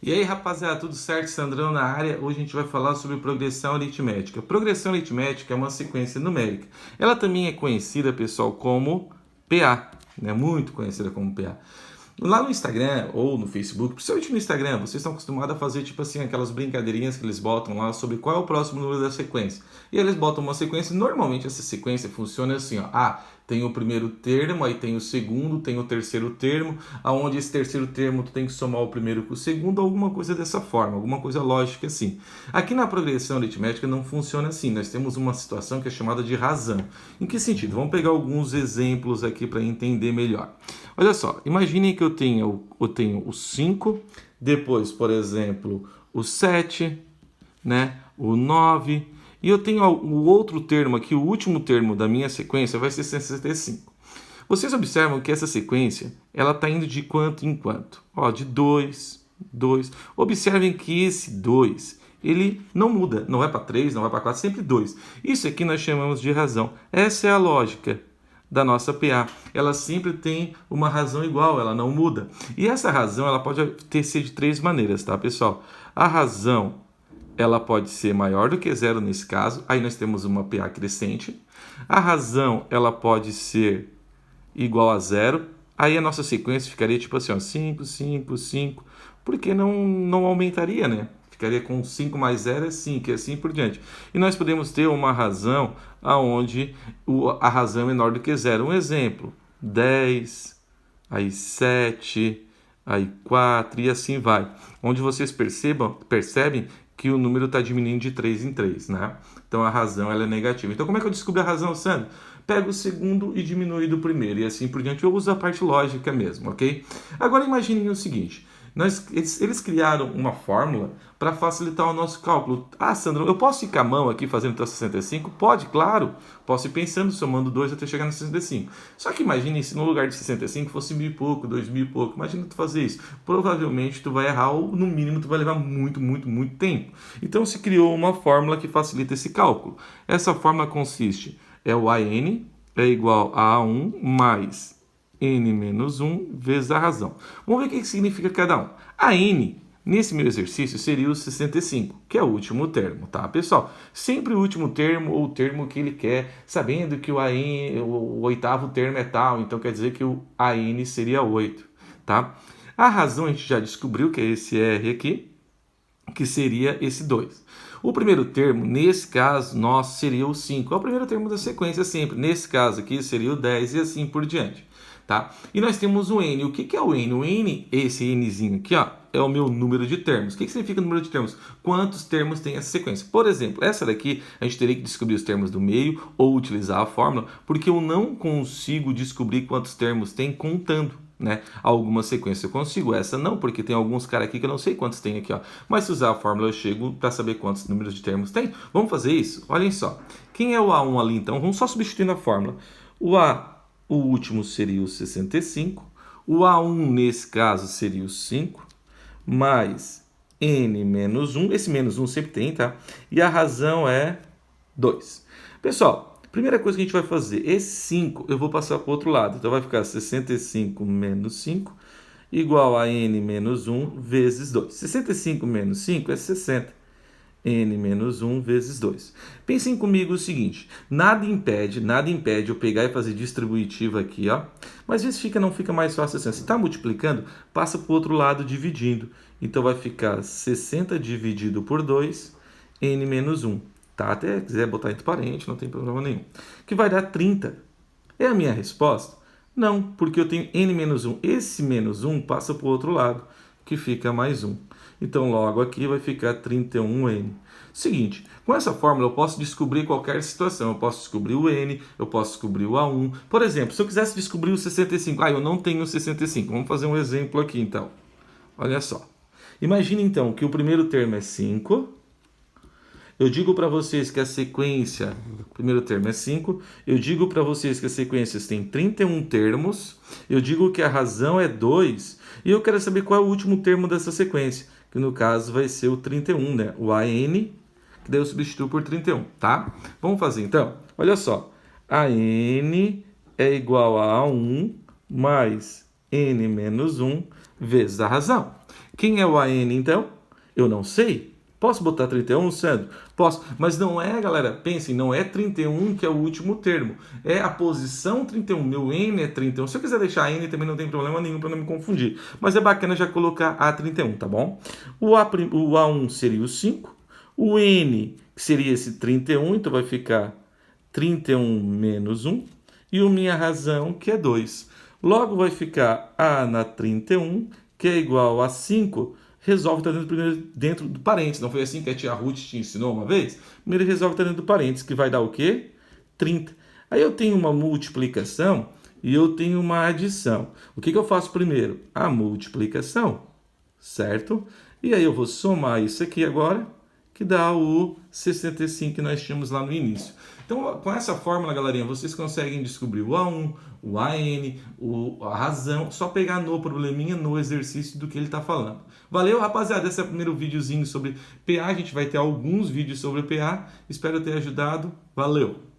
E aí, rapaziada, tudo certo? Sandrão na área. Hoje a gente vai falar sobre progressão aritmética. Progressão aritmética é uma sequência numérica. Ela também é conhecida, pessoal, como PA, né? Muito conhecida como PA. Lá no Instagram ou no Facebook, principalmente no Instagram, vocês estão acostumados a fazer tipo assim, aquelas brincadeirinhas que eles botam lá sobre qual é o próximo número da sequência. E eles botam uma sequência, normalmente essa sequência funciona assim, ó. Ah, tem o primeiro termo, aí tem o segundo, tem o terceiro termo, aonde esse terceiro termo tu tem que somar o primeiro com o segundo, alguma coisa dessa forma, alguma coisa lógica assim. Aqui na progressão aritmética não funciona assim, nós temos uma situação que é chamada de razão. Em que sentido? Vamos pegar alguns exemplos aqui para entender melhor. Olha só, imaginem que eu tenho o 5, depois, por exemplo, o 7, né, o 9, e eu tenho o outro termo aqui, o último termo da minha sequência vai ser 65. Vocês observam que essa sequência, ela está indo de quanto em quanto? Ó, de 2, 2. Observem que esse 2, ele não muda, não vai para 3, não vai para 4, sempre 2. Isso aqui nós chamamos de razão. Essa é a lógica da nossa PA. Ela sempre tem uma razão igual, ela não muda. E essa razão, ela pode ser de três maneiras, tá, pessoal? A razão, ela pode ser maior do que zero nesse caso, aí nós temos uma PA crescente. A razão, ela pode ser igual a zero, aí a nossa sequência ficaria tipo assim, ó, 5, 5, 5, porque não aumentaria, né? Ficaria com 5 mais 0 é 5, e assim por diante. E nós podemos ter uma razão onde a razão é menor do que zero. Um exemplo, 10, aí 7, aí 4 e assim vai. Onde vocês percebem que o número está diminuindo de 3 em 3, né? Então a razão ela é negativa. Então como é que eu descubro a razão, Sandro? Pego o segundo e diminui do primeiro, e assim por diante. Eu uso a parte lógica mesmo, ok? Agora imaginem o seguinte. Eles criaram uma fórmula para facilitar o nosso cálculo. Ah, Sandro, eu posso ir com a mão aqui fazendo até 65? Pode, claro. Posso ir pensando, somando 2 até chegar no 65. Só que imagine se no lugar de 65 fosse 1.000 e pouco, 2.000 e pouco. Imagina tu fazer isso. Provavelmente tu vai errar ou no mínimo tu vai levar muito, muito, muito tempo. Então se criou uma fórmula que facilita esse cálculo. Essa fórmula consiste, o AN é igual a A1 mais n menos 1 vezes a razão. Vamos ver o que significa cada um. A n, nesse meu exercício, seria o 65, que é o último termo, tá, pessoal? Sempre o último termo ou o termo que ele quer, sabendo que o oitavo termo é tal, então quer dizer que o AN seria 8, tá? A razão a gente já descobriu que é esse R aqui, que seria esse 2. O primeiro termo, nesse caso, nosso, seria o 5. É o primeiro termo da sequência sempre. Nesse caso aqui, seria o 10 e assim por diante. Tá? E nós temos o N. O que é o N? O N, esse Nzinho aqui, ó, é o meu número de termos. O que significa o número de termos? Quantos termos tem essa sequência? Por exemplo, essa daqui, a gente teria que descobrir os termos do meio ou utilizar a fórmula, porque eu não consigo descobrir quantos termos tem contando, né? Alguma sequência eu consigo, essa não, porque tem alguns caras aqui que eu não sei quantos tem aqui, ó. Mas se usar a fórmula eu chego para saber quantos números de termos tem. Vamos fazer isso? Olhem só. Quem é o A1 ali então? Vamos só substituir na fórmula. O último seria o 65. O A1 nesse caso seria o 5, mais n menos 1. Esse menos 1 sempre tem, tá? E a razão é 2. Pessoal, primeira coisa que a gente vai fazer, esse 5 eu vou passar para o outro lado. Então vai ficar 65 menos 5 igual a n menos 1 vezes 2. 65 menos 5 é 60. N menos 1 vezes 2. Pensem comigo o seguinte, nada impede eu pegar e fazer distributiva aqui, ó. Mas às vezes não fica mais fácil assim. Se está multiplicando, passa para o outro lado dividindo. Então vai ficar 60 dividido por 2, N menos 1. Tá? Até quiser botar entre parênteses, não tem problema nenhum. Que vai dar 30. É a minha resposta? Não, porque eu tenho N menos 1. Esse menos 1 passa para o outro lado, que fica mais 1. Então, logo aqui vai ficar 31N. Seguinte, com essa fórmula eu posso descobrir qualquer situação. Eu posso descobrir o N, eu posso descobrir o A1. Por exemplo, se eu quisesse descobrir o 65, eu não tenho 65. Vamos fazer um exemplo aqui, então. Olha só. Imagine, então, que o primeiro termo é 5. Eu digo para vocês que a sequência, o primeiro termo é 5. Eu digo para vocês que a sequência tem 31 termos. Eu digo que a razão é 2. E eu quero saber qual é o último termo dessa sequência, que no caso vai ser o 31, né? O AN, que daí eu substituo por 31, tá? Vamos fazer então? Olha só. AN é igual a A1 mais N menos 1 vezes a razão. Quem é o AN, então? Eu não sei. Posso botar 31, Sandro? Posso, mas não é, galera, pensem, não é 31 que é o último termo, é a posição 31, meu N é 31, se eu quiser deixar N também não tem problema nenhum para não me confundir, mas é bacana já colocar A31, tá bom? O A1 seria o 5, o N, que seria esse 31, então vai ficar 31 menos 1, e o minha razão, que é 2. Logo vai ficar A na 31, que é igual a 5, resolve estar dentro do parênteses. Não foi assim que a tia Ruth te ensinou uma vez? Primeiro resolve estar dentro do parênteses, que vai dar o quê? 30. Aí eu tenho uma multiplicação e eu tenho uma adição. O que eu faço primeiro? A multiplicação, certo? E aí eu vou somar isso aqui agora, que dá o 65 que nós tínhamos lá no início. Então, com essa fórmula, galerinha, vocês conseguem descobrir o A1, o AN, a razão, só pegar no probleminha, no exercício do que ele está falando. Valeu, rapaziada, esse é o primeiro videozinho sobre PA, a gente vai ter alguns vídeos sobre PA, espero ter ajudado, valeu!